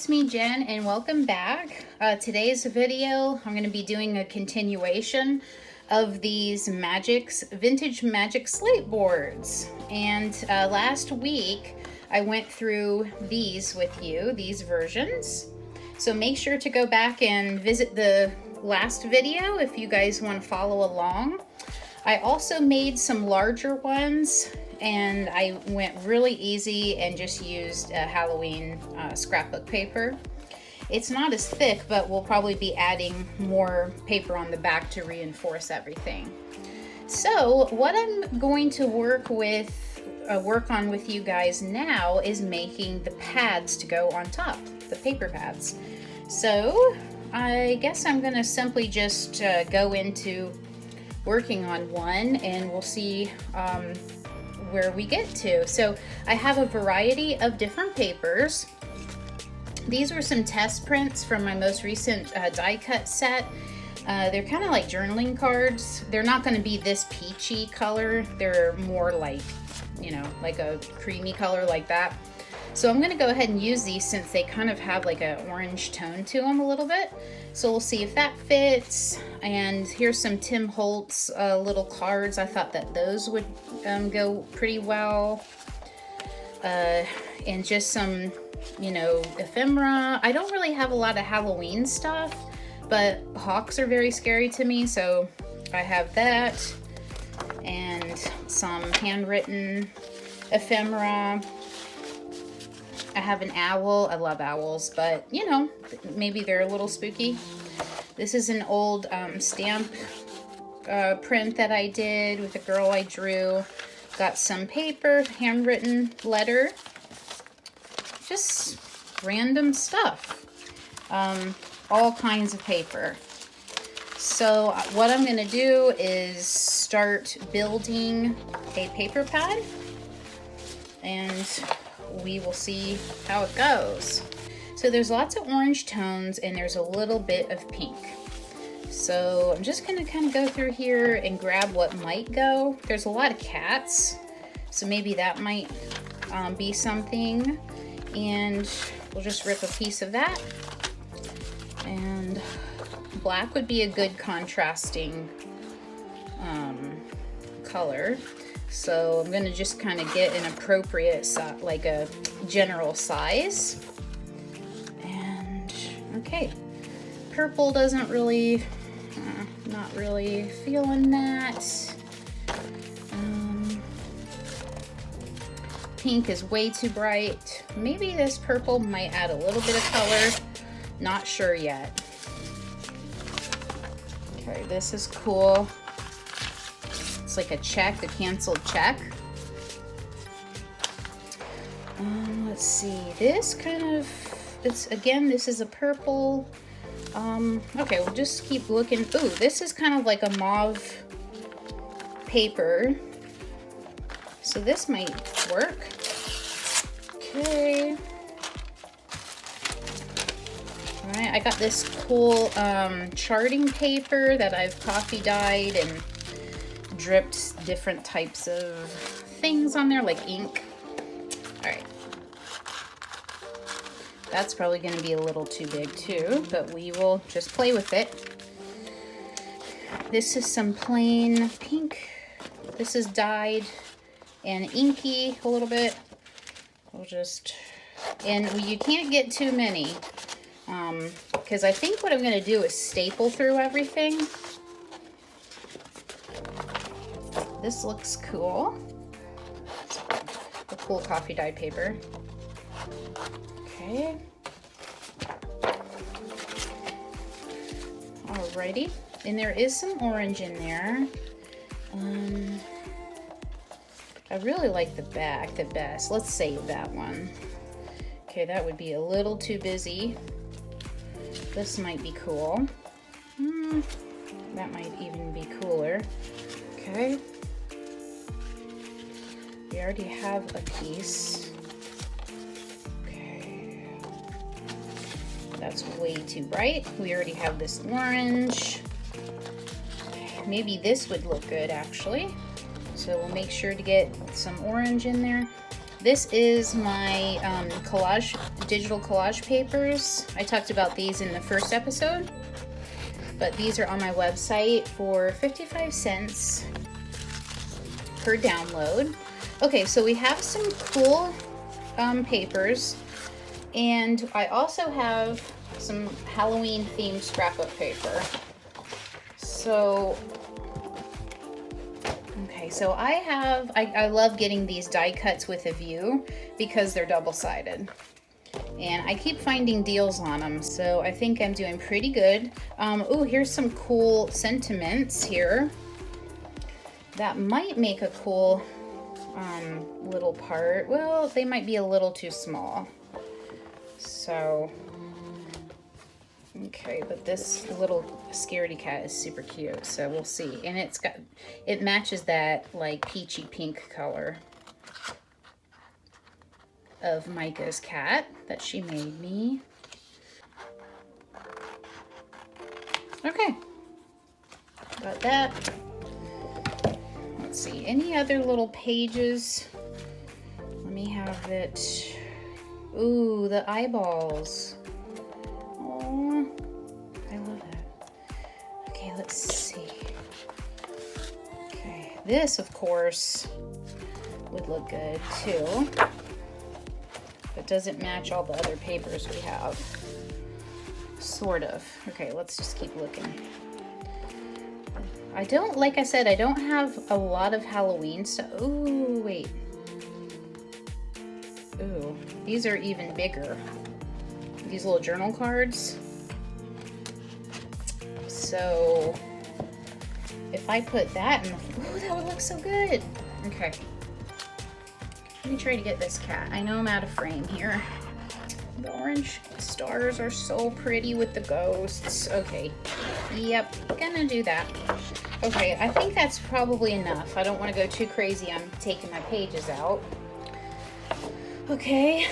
it's me, Jen, and welcome back. Today's video, I'm going to be doing a continuation of these vintage magic slate boards. And last week, I went through these with you, these versions. So make sure to go back and visit the last video if you guys want to follow along. I also made some larger ones, and I went really easy and just used Halloween scrapbook paper. It's not as thick, but we'll probably be adding more paper on the back to reinforce everything. So what I'm going to work on with you guys now is making the pads to go on top, the paper pads. So I guess I'm going to simply just go into working on one, and we'll see where we get to. So I have a variety of different papers. These were some test prints from my most recent die cut set. They're kind of like journaling cards. They're not going to be this peachy color. They're more like, you know, like a creamy color like that. So I'm going to go ahead and use these since they kind of have like an orange tone to them a little bit. So we'll see if that fits. And here's some Tim Holtz little cards. I thought that those would go pretty well. And just some, you know, ephemera. I don't really have a lot of Halloween stuff, but hawks are very scary to me. So I have that and some handwritten ephemera. I have an owl. I love owls, but you know, maybe they're a little spooky. This is an old stamp print that I did with a girl I drew. Got some paper, handwritten letter, just random stuff. All kinds of paper. So what I'm gonna do is start building a paper pad, and we will see how it goes. So there's lots of orange tones and there's a little bit of pink. So I'm just gonna kind of go through here and grab what might go. There's a lot of cats, so maybe that might be something. And we'll just rip a piece of that. And black would be a good contrasting color. So I'm gonna just kind of get an appropriate, like a general size. And okay, purple doesn't really, not really feeling that. Pink is way too bright. Maybe this purple might add a little bit of color. Not sure yet. Okay, this is cool. It's like a check, a canceled check. Let's see, this kind of, this is a purple. Okay, we'll just keep looking. Ooh, this is kind of like a mauve paper. So this might work. Okay. All right, I got this cool charting paper that I've coffee dyed and dripped different types of things on there, like ink. All right. That's probably going to be a little too big too, but we will just play with it. This is some plain pink. This is dyed and inky a little bit. We'll just, and you can't get too many, because I think what I'm going to do is staple through everything. This looks cool. A cool coffee dyed paper. Okay. Alrighty. And there is some orange in there. I really like the back the best. Let's save that one. Okay, that would be a little too busy. This might be cool. That might even be cooler. Okay. We already have a piece. Okay. That's way too bright. We already have this orange. Maybe this would look good actually. So we'll make sure to get some orange in there. This is my collage, digital collage papers. I talked about these in the first episode, but these are on my website for 55 cents per download. Okay, so we have some cool papers, and I also have some Halloween themed scrapbook paper. So okay, so I love getting these die cuts with a view because they're double-sided. And I keep finding deals on them, so I think I'm doing pretty good. Oh, here's some cool sentiments here. That might make a cool little part. Well, they might be a little too small. So, okay, but this little scaredy cat is super cute, so we'll see. And it matches that like peachy pink color of Micah's cat that she made me. Okay, got that. Let's see, any other little pages? Let me have it. Ooh, the eyeballs. Oh, I love that. Okay, let's see. Okay, this, of course, would look good too. But doesn't match all the other papers we have. Sort of. Okay, let's just keep looking. Like I said, I don't have a lot of Halloween stuff. Ooh, wait. Ooh, these are even bigger. These little journal cards. So, if I put that in the, ooh, that would look so good. Okay. Let me try to get this cat. I know I'm out of frame here. The orange stars are so pretty with the ghosts. Okay. Yep, gonna do that. Okay, I think that's probably enough. I don't want to go too crazy on taking my pages out. Okay.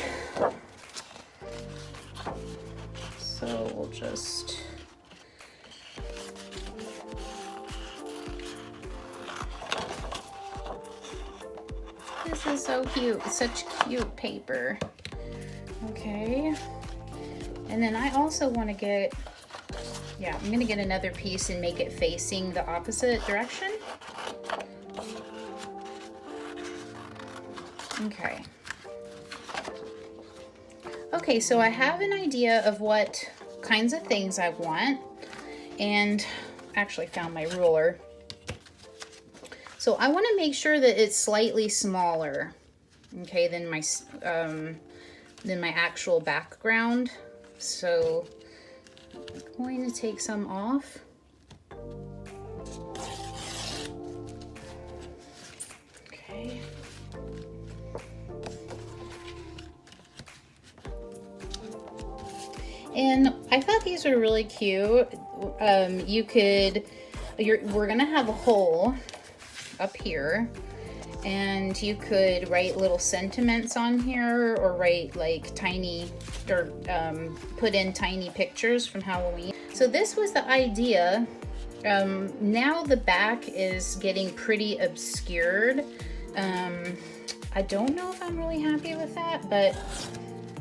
So we'll just... This is so cute. Such cute paper. Okay. And then I also want to get... Yeah, I'm going to get another piece and make it facing the opposite direction. Okay. Okay, so I have an idea of what kinds of things I want, and actually found my ruler. So I want to make sure that it's slightly smaller, okay, than my actual background. So I'm going to take some off. Okay. And I thought these were really cute. We're gonna have a hole up here, and you could write little sentiments on here, or write like tiny, or put in tiny pictures from Halloween. So this was the idea. Now the back is getting pretty obscured. I don't know if I'm really happy with that, but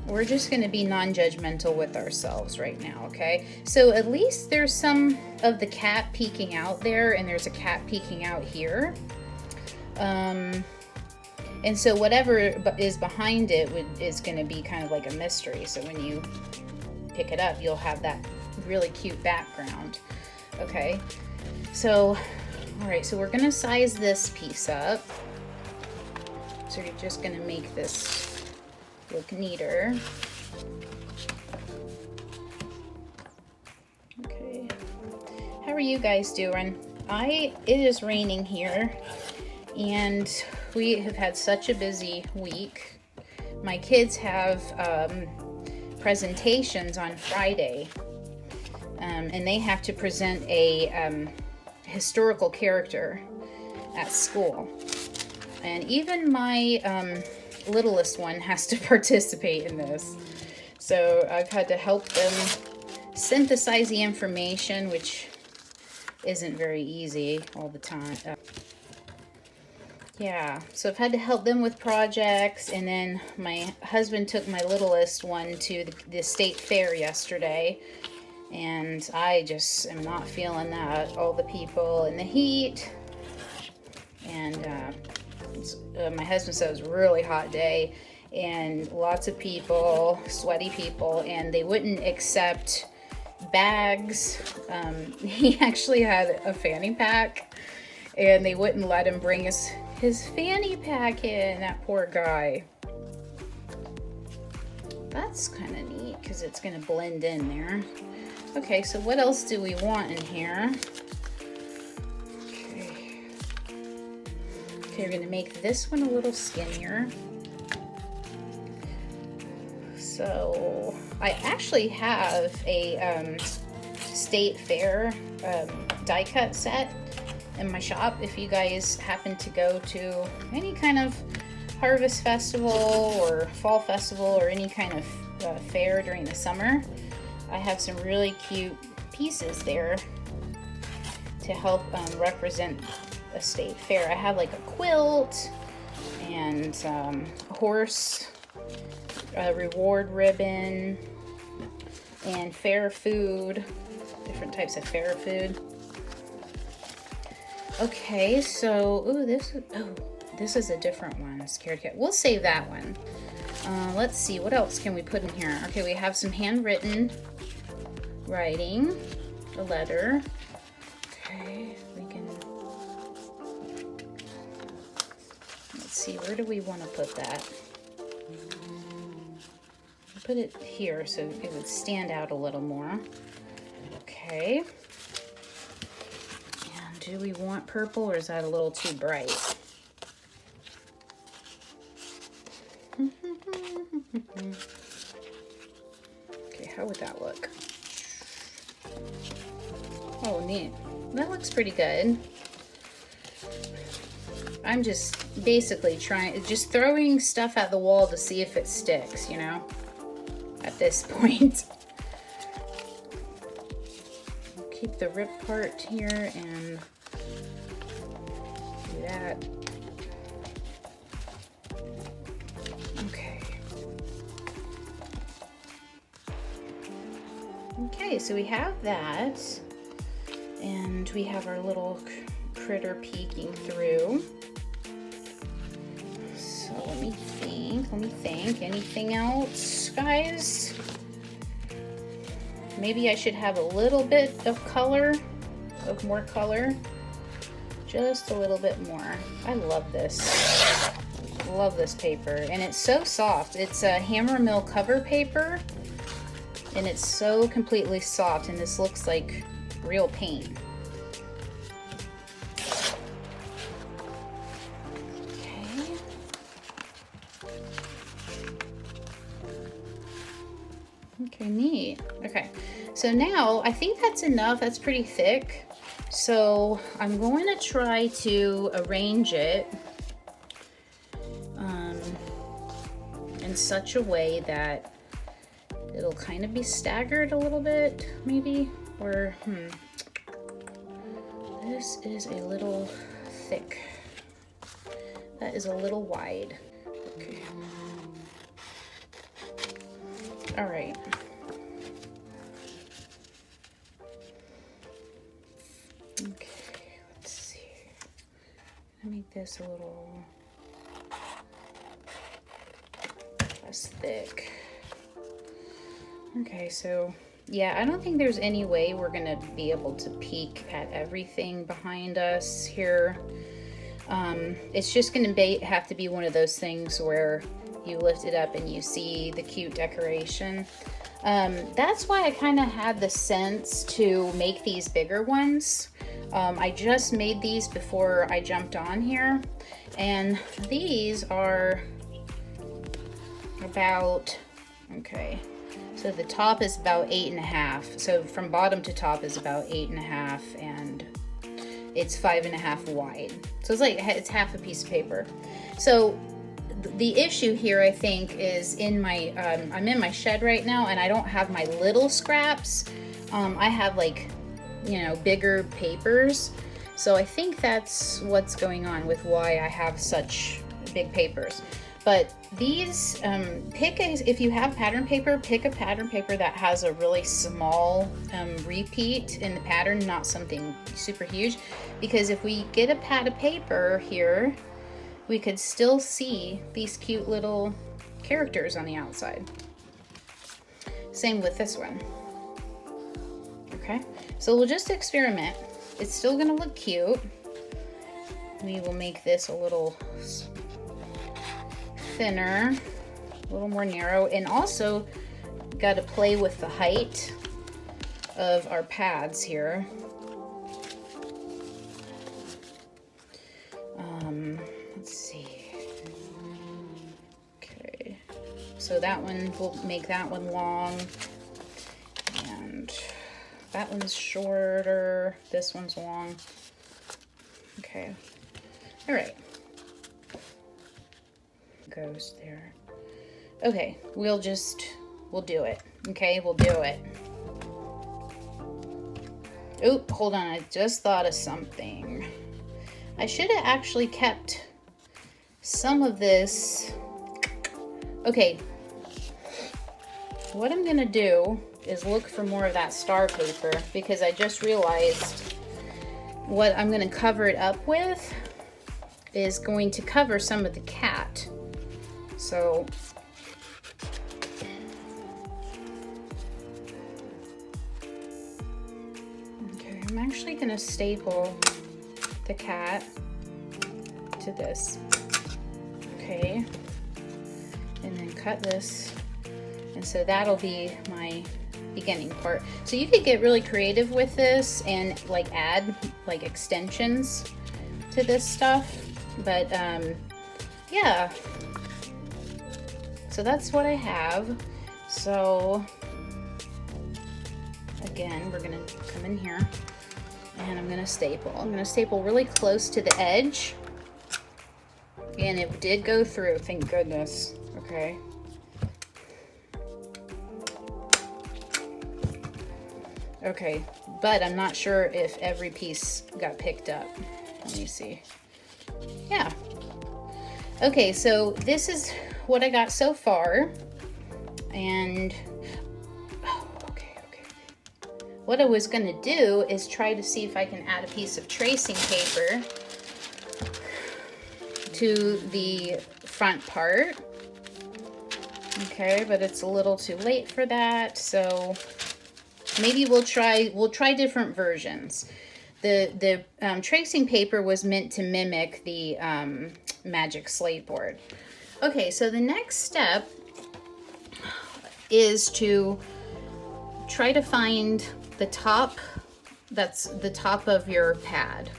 we're just going to be non-judgmental with ourselves right now, okay? So at least there's some of the cat peeking out there, and there's a cat peeking out here. And so whatever is behind it is going to be kind of like a mystery. So when you pick it up, you'll have that really cute background. Okay, so, all right, so we're going to size this piece up. So you're just going to make this look neater. Okay, how are you guys doing? It is raining here, and we have had such a busy week. My kids have presentations on Friday, and they have to present a historical character at school. And even my littlest one has to participate in this. So I've had to help them synthesize the information, which isn't very easy all the time. yeah, so I've had to help them with projects, and then my husband took my littlest one to the state fair yesterday, and I just am not feeling that. All the people and the heat, and my husband said it was a really hot day, and lots of people, sweaty people, and they wouldn't accept bags. He actually had a fanny pack, and they wouldn't let him bring his fanny pack in, that poor guy. That's kind of neat because it's going to blend in there. Okay, so what else do we want in here? Okay, we're going to make this one a little skinnier. So I actually have a state fair die cut set in my shop. If you guys happen to go to any kind of harvest festival or fall festival or any kind of fair during the summer, I have some really cute pieces there to help represent a state fair. I have like a quilt and a horse, a reward ribbon, and fair food, different types of fair food. Okay, so this is a different one. Scared Cat. We'll save that one. Let's see, what else can we put in here? Okay, we have some handwritten writing, a letter. Okay, we can. Let's see, where do we want to put that? Put it here so it would stand out a little more. Okay. And do we want purple, or is that a little too bright? Okay, how would that look? Oh, neat. That looks pretty good. I'm just basically just throwing stuff at the wall to see if it sticks, you know? At this point. Keep the rip part here and do that. Okay. Okay, so we have that, and we have our little critter peeking through. So let me think. Anything else, guys? Maybe I should have a little bit of more color. Just a little bit more. I love this. Love this paper, and it's so soft. It's a Hammer Mill cover paper, and it's so completely soft, and this looks like real paint. Okay, neat. Okay, so now I think that's enough. That's pretty thick. So I'm going to try to arrange it in such a way that it'll kind of be staggered a little bit, maybe, or this is a little thick. That is a little wide. Okay. All right. Okay, let's see. I'll make this a little less thick. Okay, so yeah, I don't think there's any way we're gonna be able to peek at everything behind us here. It's just gonna have to be one of those things where you lift it up and you see the cute decoration. That's why I kind of had the sense to make these bigger ones. I just made these before I jumped on here, and these are about, okay, so the top is about 8.5, so from bottom to top is about 8.5, and it's 5.5 wide, so it's like it's half a piece of paper. So the issue here, I think, is in my I'm in my shed right now, and I don't have my little scraps. I have, like, you know, bigger papers, So I think that's what's going on with why I have such big papers. But these, if you have pattern paper, pick a pattern paper that has a really small repeat in the pattern, not something super huge. Because if we get a pad of paper here, we could still see these cute little characters on the outside. Same with this one. Okay, so we'll just experiment. It's still gonna look cute. We will make this a little thinner, a little more narrow, and also got to play with the height of our pads here. Let's see. Okay, so that one, we'll make that one long, and that one's shorter. This one's long. Okay, all right. Goes there. Okay, we'll do it. Okay, we'll do it. Oh, hold on, I just thought of something. I should have actually kept some of this. Okay, what I'm gonna do is look for more of that star paper, because I just realized what I'm gonna cover it up with is going to cover some of the cat. So okay, I'm actually gonna staple the cat to this. Okay, and then cut this, and so that'll be my beginning part. So you could get really creative with this and like add like extensions to this stuff, but yeah. So that's what I have. So again, we're gonna come in here and I'm gonna staple. I'm gonna staple really close to the edge. And it did go through, thank goodness. Okay. Okay, but I'm not sure if every piece got picked up. Let me see. Yeah. Okay, so this is what I got so far, and okay. What I was gonna do is try to see if I can add a piece of tracing paper to the front part. Okay, but it's a little too late for that, so maybe we'll try different versions. The tracing paper was meant to mimic the magic slate board. Okay, so the next step is to try to find the top, that's the top of your pad.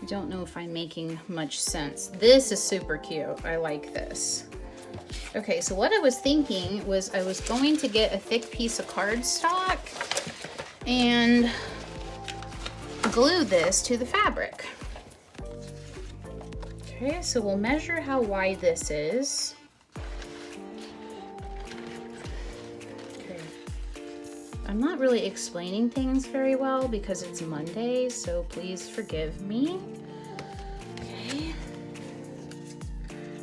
I don't know if I'm making much sense. This is super cute. I like this. Okay, so what I was thinking was I was going to get a thick piece of cardstock and glue this to the fabric. Okay, so we'll measure how wide this is. Okay. I'm not really explaining things very well because it's Monday, so please forgive me. Okay.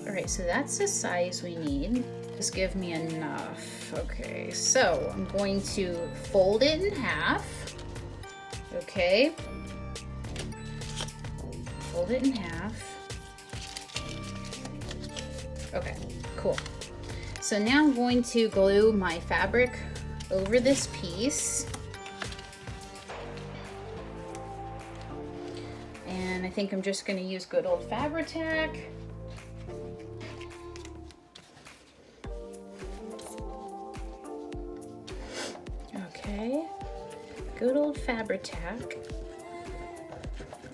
All right, so that's the size we need. Just give me enough. Okay, so I'm going to fold it in half. Okay. Fold it in half. Okay, cool. So now I'm going to glue my fabric over this piece. And I think I'm just going to use good old Fabri-Tac. Okay, good old Fabri-Tac.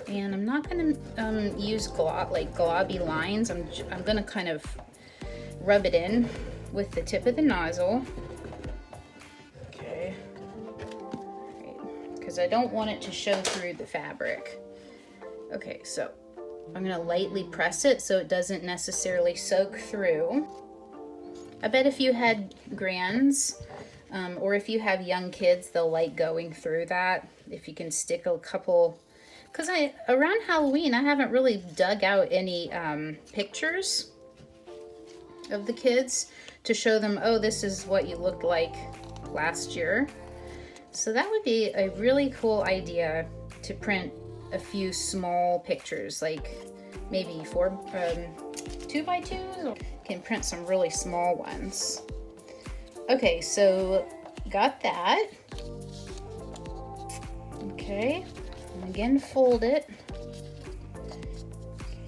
And I'm not going to use globby lines. I'm going to kind of rub it in with the tip of the nozzle. Okay. Because I don't want it to show through the fabric. Okay, so I'm going to lightly press it so it doesn't necessarily soak through. I bet if you had grands or if you have young kids, they'll like going through that. If you can stick a couple because around Halloween, I haven't really dug out any pictures of the kids to show them, oh, this is what you looked like last year. So that would be a really cool idea, to print a few small pictures, like maybe 2x2s, or can print some really small ones. Okay, so got that. Okay, and again, fold it.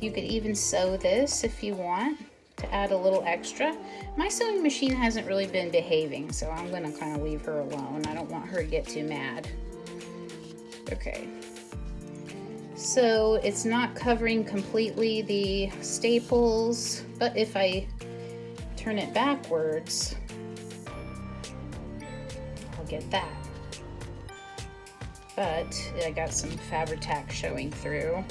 You could even sew this if you want to add a little extra. My sewing machine hasn't really been behaving, so I'm gonna kind of leave her alone. I don't want her to get too mad. Okay, so it's not covering completely the staples, but if I turn it backwards, I'll get that. But I got some Fabri-Tac showing through.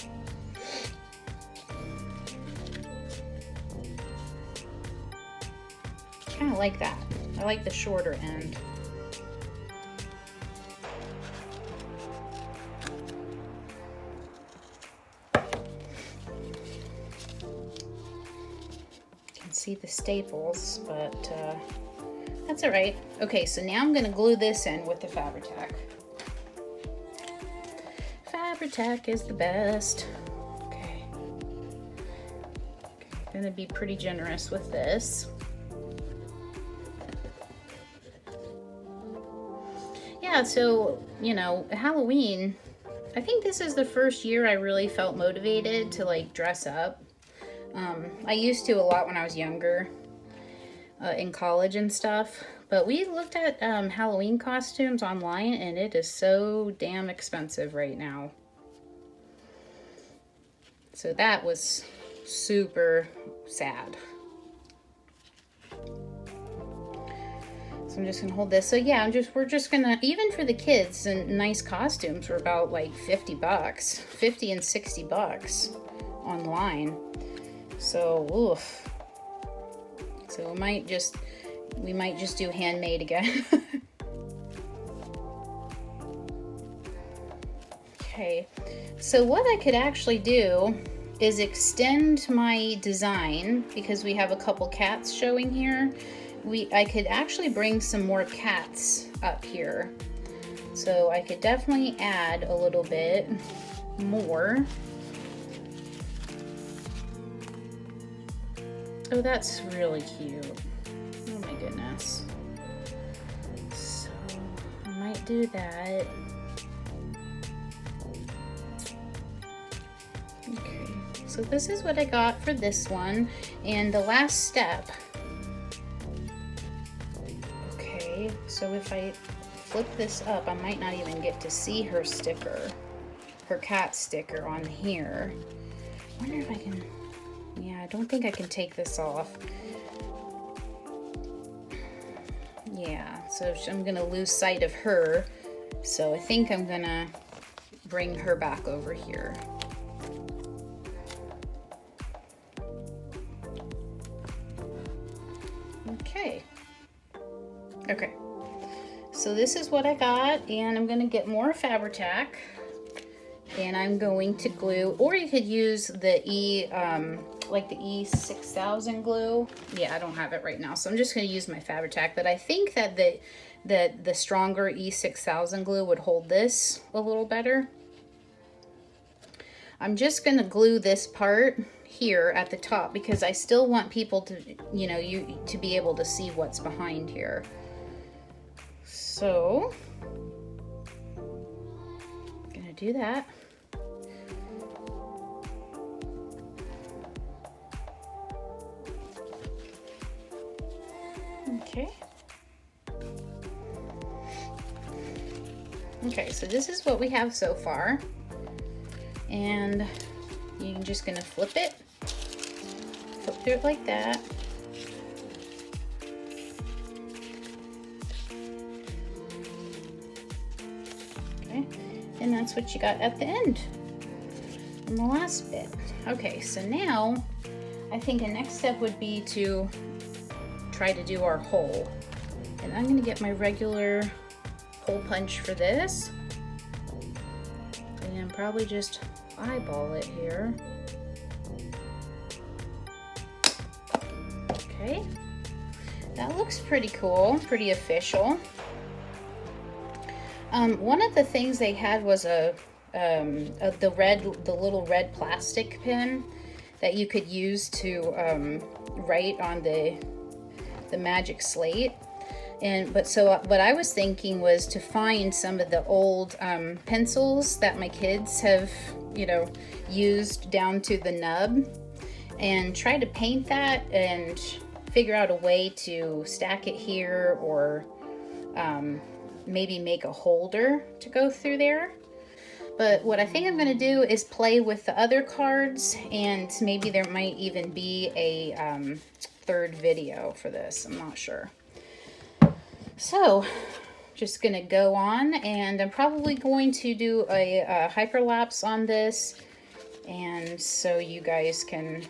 Kind of like that. I like the shorter end. You can see the staples, but that's all right. Okay, so now I'm gonna glue this in with the Fabri-Tac. Fabri-Tac is the best. Okay, gonna be pretty generous with this. Yeah, so, you know, Halloween, I think this is the first year I really felt motivated to like dress up. I used to a lot when I was younger, in college and stuff, but we looked at Halloween costumes online, and it is so damn expensive right now. So that was super sad. So I'm just gonna hold this. So yeah, we're just gonna, even for the kids, and nice costumes were about like 50 bucks, 50 and 60 bucks online. So, oof. So we might just do handmade again. Okay, so what I could actually do is extend my design, because we have a couple cats showing here. I could actually bring some more cats up here. So I could definitely add a little bit more. Oh, that's really cute. Oh my goodness. So I might do that. Okay, so this is what I got for this one. And the last step. So if I flip this up, I might not even get to see her sticker, her cat sticker on here. I wonder if I can, yeah, I don't think I can take this off. Yeah, so I'm gonna lose sight of her. So I think I'm gonna bring her back over here. Okay. Okay, so this is what I got, and I'm gonna get more Fabri-Tac, and I'm going to glue, or you could use the like the E6000 glue. Yeah, I don't have it right now, so I'm just gonna use my Fabri-Tac, but I think that the stronger E6000 glue would hold this a little better. I'm just gonna glue this part here at the top, because I still want people to, you know, to be able to see what's behind here. So, I'm gonna do that. Okay. Okay, so this is what we have so far. And you're just gonna flip it. Flip through it like that. And that's what you got at the end, and the last bit. Okay, so now I think the next step would be to try to do our hole. And I'm gonna get my regular hole punch for this. and probably just eyeball it here. Okay, that looks pretty cool, pretty official. One of the things they had was the little red plastic pen that you could use to write on the magic slate. So what I was thinking was to find some of the old pencils that my kids have, used down to the nub, and try to paint that and figure out a way to stack it here, or maybe make a holder to go through there. But what I think I'm going to do is play with the other cards, and maybe there might even be a third video for this. I'm not sure. So just going to go on, and I'm probably going to do a hyperlapse on this, and so you guys can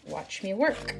watch me work.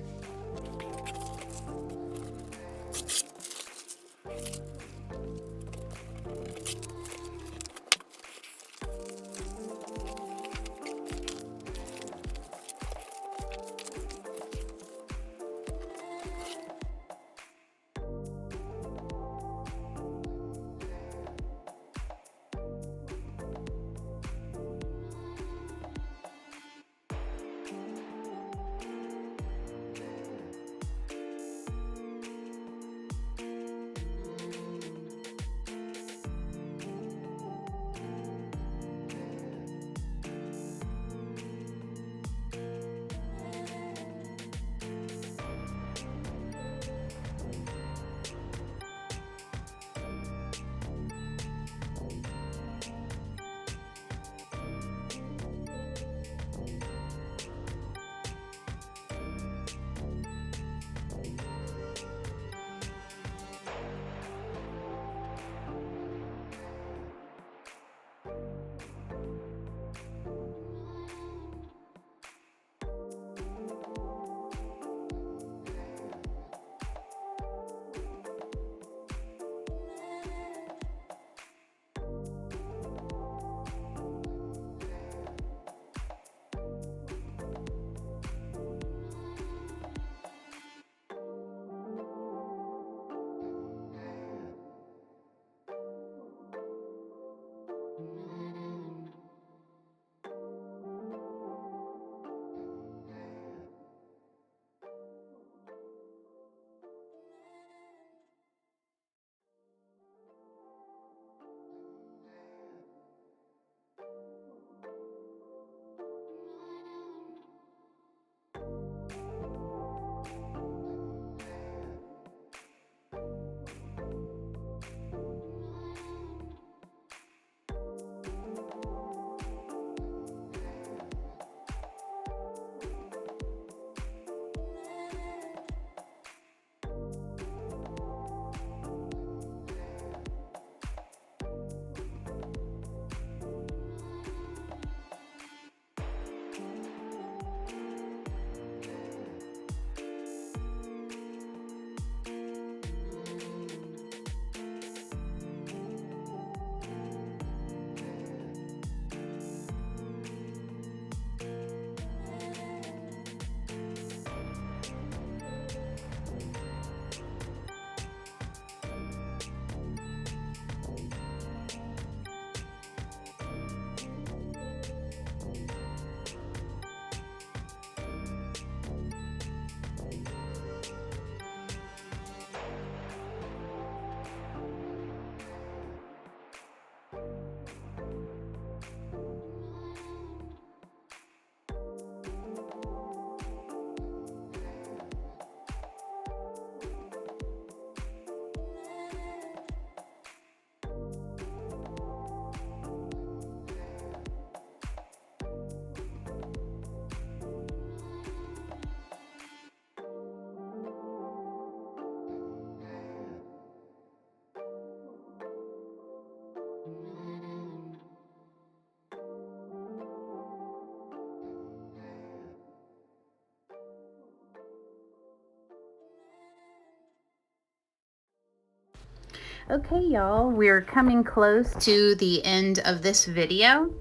Okay, y'all, we're coming close to the end of this video,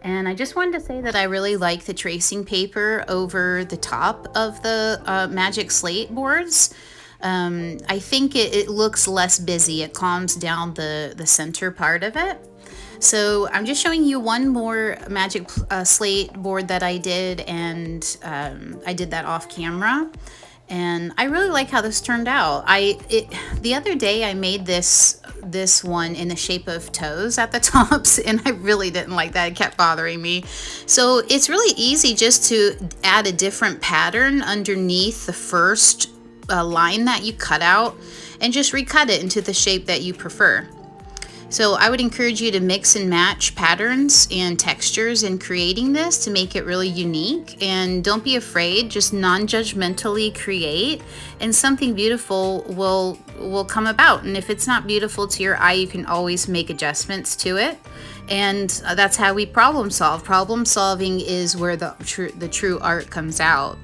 And I just wanted to say that I really like the tracing paper over the top of the Magic Slate boards. I think it looks less busy. It calms down the center part of it. So I'm just showing you one more Magic Slate board that I did, and I did that off camera. And I really like how this turned out. The other day I made this one in the shape of toes at the tops, and I really didn't like that. It kept bothering me. So it's really easy just to add a different pattern underneath the first line that you cut out, and just recut it into the shape that you prefer. So I would encourage you to mix and match patterns and textures in creating this to make it really unique. And don't be afraid, just non-judgmentally create, and something beautiful will come about. And if it's not beautiful to your eye, you can always make adjustments to it. And that's how we problem solve. Problem solving is where the true art comes out.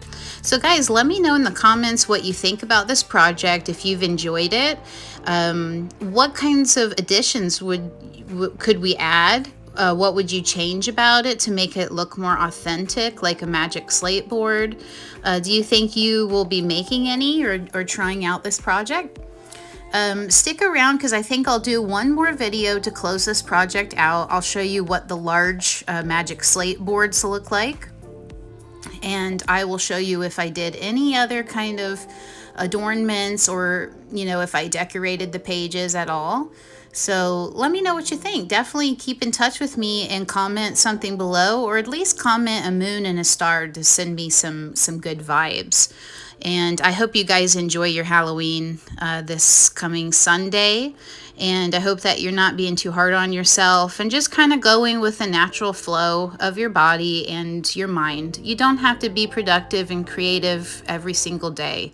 So guys, let me know in the comments what you think about this project, if you've enjoyed it. What kinds of additions could we add? What would you change about it to make it look more authentic, like a Magic Slate board? Do you think you will be making any or trying out this project? Stick around, because I think I'll do one more video to close this project out. I'll show you what the large Magic Slate boards look like. And I will show you if I did any other kind of adornments, or if I decorated the pages at all. So let me know what you think. Definitely keep in touch with me and comment something below, or at least comment a moon and a star to send me some good vibes. And I hope you guys enjoy your Halloween this coming Sunday. And I hope that you're not being too hard on yourself, and just kind of going with the natural flow of your body and your mind. You don't have to be productive and creative every single day.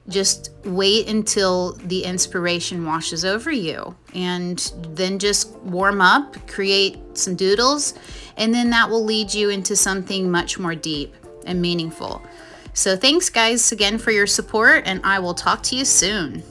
Just wait until the inspiration washes over you, and then just warm up, create some doodles, and then that will lead you into something much more deep and meaningful. So thanks guys again for your support, and I will talk to you soon.